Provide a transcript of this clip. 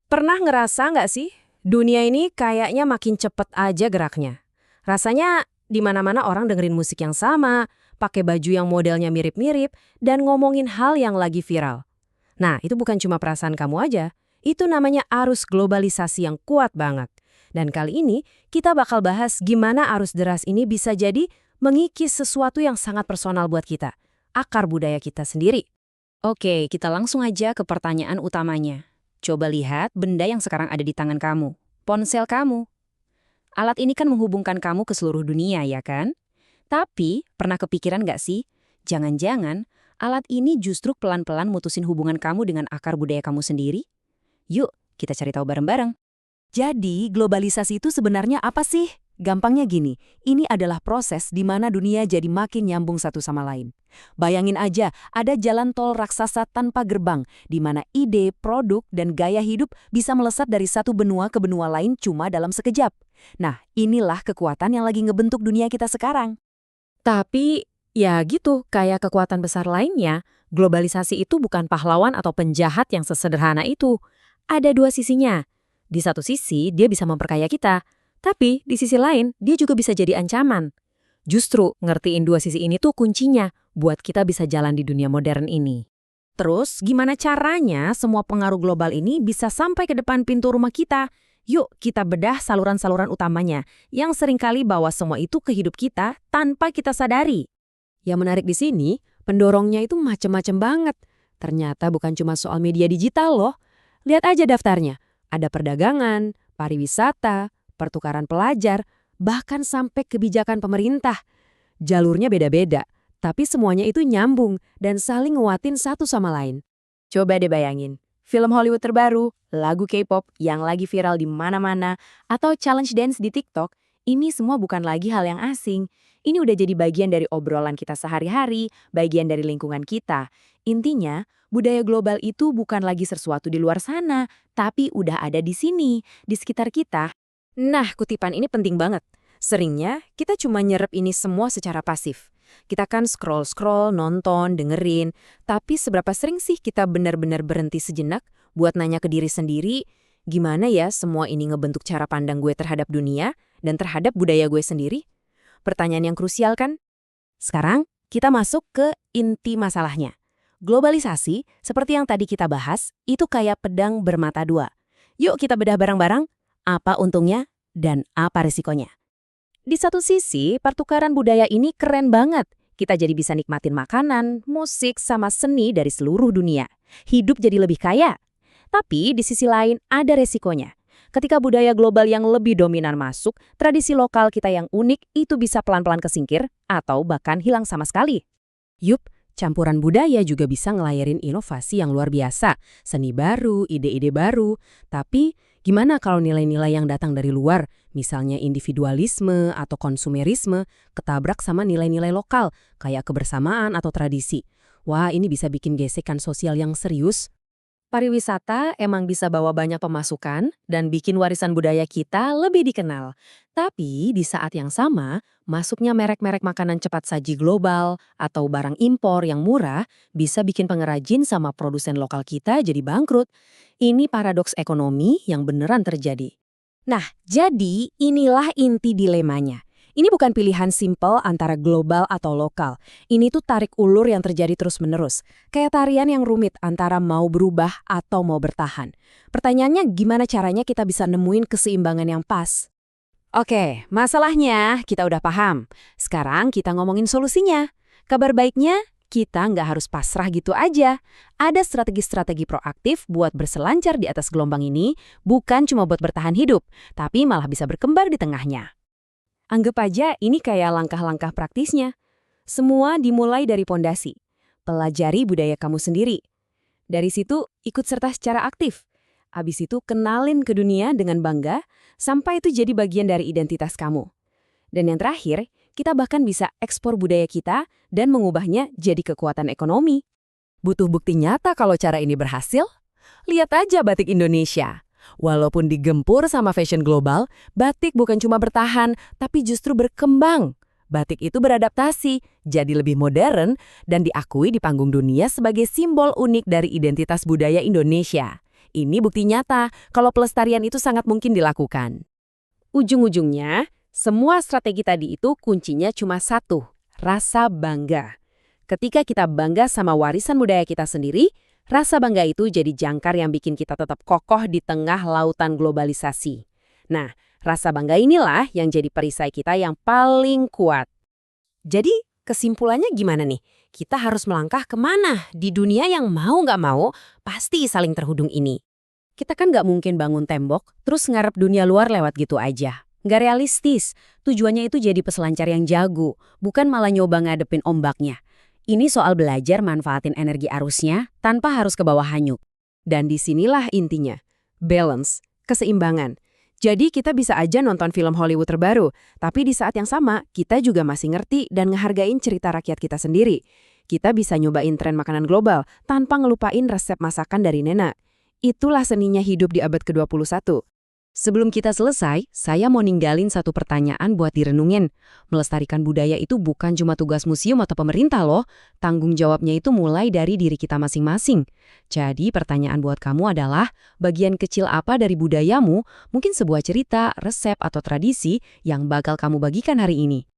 Pernah ngerasa nggak sih, dunia ini kayaknya makin cepet aja geraknya. Rasanya di mana-mana orang dengerin musik yang sama, pakai baju yang modelnya mirip-mirip, dan ngomongin hal yang lagi viral. Nah, itu bukan cuma perasaan kamu aja. Itu namanya arus globalisasi yang kuat banget. Dan kali ini, kita bakal bahas gimana arus deras ini bisa jadi mengikis sesuatu yang sangat personal buat kita. Akar budaya kita sendiri. Oke, kita langsung aja ke pertanyaan utamanya. Coba lihat benda yang sekarang ada di tangan kamu. Ponsel kamu. Alat ini kan menghubungkan kamu ke seluruh dunia, ya kan? Tapi, pernah kepikiran nggak sih? Jangan-jangan, alat ini justru pelan-pelan mutusin hubungan kamu dengan akar budaya kamu sendiri? Yuk, kita cari tahu bareng-bareng. Jadi, globalisasi itu sebenarnya apa sih? Gampangnya gini, ini adalah proses di mana dunia jadi makin nyambung satu sama lain. Bayangin aja, ada jalan tol raksasa tanpa gerbang, di mana ide, produk, dan gaya hidup bisa melesat dari satu benua ke benua lain cuma dalam sekejap. Nah, inilah kekuatan yang lagi ngebentuk dunia kita sekarang. Tapi, ya gitu, kayak kekuatan besar lainnya, globalisasi itu bukan pahlawan atau penjahat yang sesederhana itu. Ada dua sisinya. Di satu sisi, dia bisa memperkaya kita. Tapi, di sisi lain, dia juga bisa jadi ancaman. Justru, ngertiin dua sisi ini tuh kuncinya buat kita bisa jalan di dunia modern ini. Terus, gimana caranya semua pengaruh global ini bisa sampai ke depan pintu rumah kita? Yuk, kita bedah saluran-saluran utamanya yang seringkali bawa semua itu ke hidup kita tanpa kita sadari. Yang menarik di sini, pendorongnya itu macem-macem banget. Ternyata bukan cuma soal media digital loh. Lihat aja daftarnya. Ada perdagangan, pariwisata, pertukaran pelajar, bahkan sampai kebijakan pemerintah. Jalurnya beda-beda, tapi semuanya itu nyambung dan saling nguatin satu sama lain. Coba deh bayangin, film Hollywood terbaru, lagu K-pop yang lagi viral di mana-mana, atau challenge dance di TikTok, ini semua bukan lagi hal yang asing. Ini udah jadi bagian dari obrolan kita sehari-hari, bagian dari lingkungan kita. Intinya, budaya global itu bukan lagi sesuatu di luar sana, tapi udah ada di sini, di sekitar kita. Nah, kutipan ini penting banget. Seringnya, kita cuma nyerap ini semua secara pasif. Kita kan scroll-scroll, nonton, dengerin. Tapi seberapa sering sih kita benar-benar berhenti sejenak buat nanya ke diri sendiri, gimana ya semua ini ngebentuk cara pandang gue terhadap dunia dan terhadap budaya gue sendiri? Pertanyaan yang krusial kan? Sekarang, kita masuk ke inti masalahnya. Globalisasi, seperti yang tadi kita bahas, itu kayak pedang bermata dua. Yuk kita bedah bareng-bareng, apa untungnya dan apa risikonya. Di satu sisi, pertukaran budaya ini keren banget. Kita jadi bisa nikmatin makanan, musik, sama seni dari seluruh dunia. Hidup jadi lebih kaya. Tapi di sisi lain ada resikonya. Ketika budaya global yang lebih dominan masuk, tradisi lokal kita yang unik itu bisa pelan-pelan kesingkir atau bahkan hilang sama sekali. Yup, campuran budaya juga bisa ngelayarin inovasi yang luar biasa, seni baru, ide-ide baru. Tapi gimana kalau nilai-nilai yang datang dari luar, misalnya individualisme atau konsumerisme, ketabrak sama nilai-nilai lokal, kayak kebersamaan atau tradisi? Wah, ini bisa bikin gesekan sosial yang serius. Pariwisata emang bisa bawa banyak pemasukan dan bikin warisan budaya kita lebih dikenal. Tapi di saat yang sama, masuknya merek-merek makanan cepat saji global atau barang impor yang murah bisa bikin pengrajin sama produsen lokal kita jadi bangkrut. Ini paradoks ekonomi yang beneran terjadi. Nah, jadi inilah inti dilemanya. Ini bukan pilihan simpel antara global atau lokal. Ini tuh tarik ulur yang terjadi terus-menerus. Kayak tarian yang rumit antara mau berubah atau mau bertahan. Pertanyaannya gimana caranya kita bisa nemuin keseimbangan yang pas? Oke, masalahnya kita udah paham. Sekarang kita ngomongin solusinya. Kabar baiknya, kita nggak harus pasrah gitu aja. Ada strategi-strategi proaktif buat berselancar di atas gelombang ini, bukan cuma buat bertahan hidup, tapi malah bisa berkembang di tengahnya. Anggap aja ini kayak langkah-langkah praktisnya. Semua dimulai dari pondasi. Pelajari budaya kamu sendiri. Dari situ ikut serta secara aktif. Abis itu kenalin ke dunia dengan bangga, sampai itu jadi bagian dari identitas kamu. Dan yang terakhir, kita bahkan bisa ekspor budaya kita dan mengubahnya jadi kekuatan ekonomi. Butuh bukti nyata kalau cara ini berhasil? Lihat aja batik Indonesia. Walaupun digempur sama fashion global, batik bukan cuma bertahan, tapi justru berkembang. Batik itu beradaptasi, jadi lebih modern, dan diakui di panggung dunia sebagai simbol unik dari identitas budaya Indonesia. Ini bukti nyata kalau pelestarian itu sangat mungkin dilakukan. Ujung-ujungnya, semua strategi tadi itu kuncinya cuma satu, rasa bangga. Ketika kita bangga sama warisan budaya kita sendiri, rasa bangga itu jadi jangkar yang bikin kita tetap kokoh di tengah lautan globalisasi. Nah, rasa bangga inilah yang jadi perisai kita yang paling kuat. Jadi, kesimpulannya gimana nih? Kita harus melangkah kemana di dunia yang mau nggak mau pasti saling terhubung ini. Kita kan nggak mungkin bangun tembok, terus ngarep dunia luar lewat gitu aja. Nggak realistis. Tujuannya itu jadi peselancar yang jago, bukan malah nyoba ngadepin ombaknya. Ini soal belajar manfaatin energi arusnya tanpa harus ke bawah hanyut. Dan disinilah intinya, balance, keseimbangan. Jadi kita bisa aja nonton film Hollywood terbaru, tapi di saat yang sama kita juga masih ngerti dan ngehargain cerita rakyat kita sendiri. Kita bisa nyobain tren makanan global tanpa ngelupain resep masakan dari nenek. Itulah seninya hidup di abad ke-21. Sebelum kita selesai, saya mau ninggalin satu pertanyaan buat direnungin. Melestarikan budaya itu bukan cuma tugas museum atau pemerintah loh. Tanggung jawabnya itu mulai dari diri kita masing-masing. Jadi pertanyaan buat kamu adalah, bagian kecil apa dari budayamu, mungkin sebuah cerita, resep, atau tradisi yang bakal kamu bagikan hari ini?